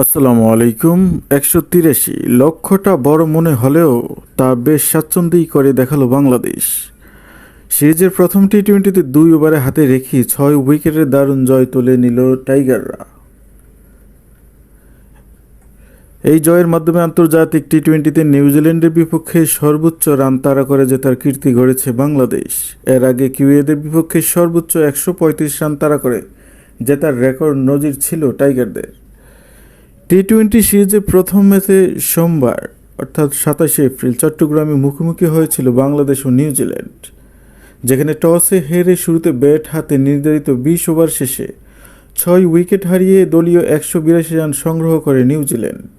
আসসালামু আলাইকুম। 183 লক্ষ্যটা বড় মনে হলেও তা বেশ স্বাচ্ছন্দ্যেই করে দেখালো বাংলাদেশ। সিরিজের প্রথম টি-20তে 2 ওভারে হাতে রেখে 6 উইকেটের দারুণ জয় তুলে নিল টাইগাররা। এই জয়ের মাধ্যমে আন্তর্জাতিক টি-20তে নিউজিল্যান্ডের বিপক্ষে সর্বোচ্চ রান তাড়া করে জেতার কীর্তি গড়েছে বাংলাদেশ। এর আগে কিউএদের বিপক্ষে সর্বোচ্চ 135 রান তাড়া করে জেতার রেকর্ড নজির ছিল টাইগারদের। টি-20 সিরিজের প্রথম ম্যাচে সোমবার অর্থাৎ 27 এপ্রিল চট্টগ্রামে মুখোমুখি হয়েছিল বাংলাদেশ ও নিউজিল্যান্ড, যেখানে টসে হেরে শুরুতে ব্যাট হাতে নির্ধারিত 20 ওভার শেষে 6 উইকেট হারিয়ে দলীয় 182 রান সংগ্রহ করে নিউজিল্যান্ড।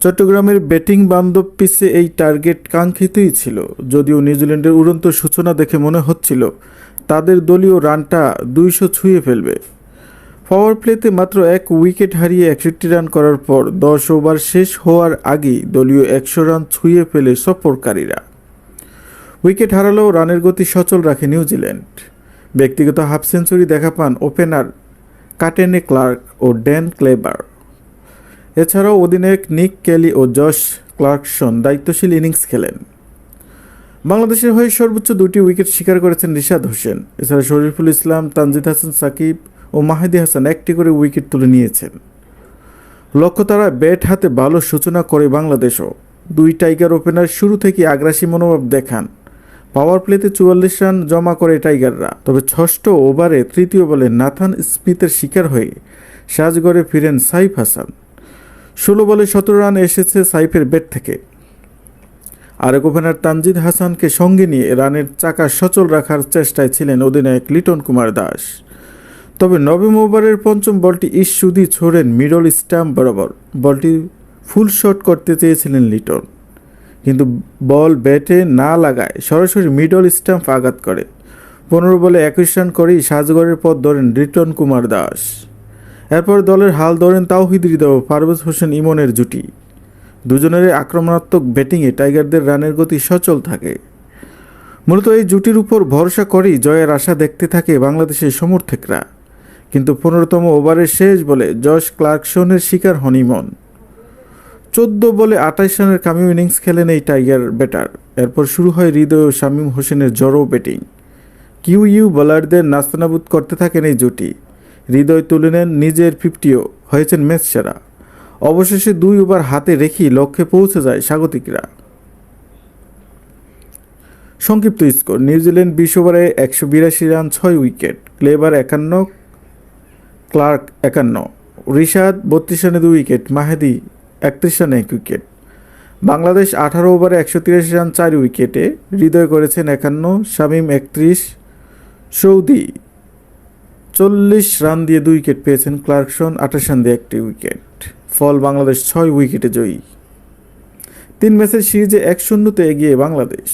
চট্টগ্রামের ব্যাটিং বান্ধব পিচে এই টার্গেট কাঙ্ক্ষিতই ছিল, যদিও নিউজিল্যান্ডের উড়ন্ত সূচনা দেখে মনে হচ্ছিল তাদের দলীয় রানটা 200 ছুঁয়ে ফেলবে। পাওয়ার প্লেতে মাত্র 1 উইকেট হারিয়ে 61 রান করার পর 10 ওভার শেষ হওয়ার আগেই দলীয় 100 রান ছুঁয়ে ফেলে সফরকারীরা। উইকেট হারালেও রানের গতি সচল রাখে নিউজিল্যান্ড। ব্যক্তিগত হাফ সেঞ্চুরি দেখা পান ওপেনার কাটেনে ক্লার্ক ও ড্যান ক্লেবার। এছাড়াও অধিনায়ক নিক কেলি ও জশ ক্লার্কসন দায়িত্বশীল ইনিংস খেলেন। বাংলাদেশের হয়ে সর্বোচ্চ 2টি উইকেট শিকার করেছেন রিশাদ হোসেন। এছাড়া শরীফুল ইসলাম, তানজিদ হাসান সাকিব ও মাহেদী হাসান একটি করে উইকেট তুলে নিয়েছেন। লক্ষ্য তারা ব্যাট হাতে ভালো সূচনা করে বাংলাদেশও। 2 টাইগার ওপেনার শুরু থেকে আগ্রাসী মনোভাব দেখান। পাওয়ার প্লেতে 44 রান জমা করে টাইগাররা, তবে 6ষ্ঠ ওভারে তৃতীয় বলে নাথান স্মিথের শিকার হয়ে সাজঘরে ফিরেন সাইফ হাসান। 16 বলে 17 রান এসেছে সাইফের ব্যাট থেকে। আরেক ওপেনার তানজিদ হাসানকে সঙ্গে নিয়ে রানের চাকা সচল রাখার চেষ্টায় ছিলেন অধিনায়ক লিটন কুমার দাস। তবে নবম ওভারের পঞ্চম বলটি ইস্যুদি ছোড়েন মিডল স্টাম্প বরাবর। বলটি ফুল শট করতে চেয়েছিলেন লিটন, কিন্তু বল ব্যাটে না লাগায় সরাসরি মিডল স্টাম্প আঘাত করে। 15 বলে 21 রান করেই সাজঘরের পথ ধরেন লিটন কুমার দাস। এরপর দলের হাল ধরেন তাওহিদ হৃদয় ও পারভেজ হোসেন ইমনের জুটি। দুজনের আক্রমণাত্মক ব্যাটিংয়ে টাইগারদের রানের গতি সচল থাকে। মূলত এই জুটির উপর ভরসা করেই জয়ের আশা দেখতে থাকে বাংলাদেশের সমর্থকরা, কিন্তু 15তম ওভারের শেষ বলে জশ ক্লার্কসনের শিকার হন ইমন। 14 বলে 28 রানের কামিও ইনিংস খেলেন এই টাইগার ব্যাটার। এরপর শুরু হয় হৃদয় ও শামীম হোসেনের জড়ো ব্যাটিং। কিউ বোলারদের নাস্তানাবুদ করতে থাকেন এই জুটি। হৃদয় তুলে নেন নিজের 50ও, হয়েছেন ম্যাচ সেরা। অবশেষে 2 ওভার হাতে রেখেই লক্ষ্যে পৌঁছে যায় স্বাগতিকরা। সংক্ষিপ্ত স্কোর: নিউজিল্যান্ড 20 ওভারে 182 run, 6 wicket. Cleaver 51, Clarke 51, Rishad 32 রানে 2 উইকেট, মাহেদী 31 রানে 1 উইকেট। বাংলাদেশ 18 ওভারে 183 রান, 4 উইকেটে। হৃদয় করেছেন 51, শামীম 31, সৌদি 40 রান দিয়ে 2 উইকেট পেয়েছেন, ক্লার্কসন 28 রান দিয়ে 1 উইকেট। ফল: বাংলাদেশ 6 উইকেটে জয়ী। 3 ম্যাচের সিরিজে 1-0 এগিয়ে বাংলাদেশ।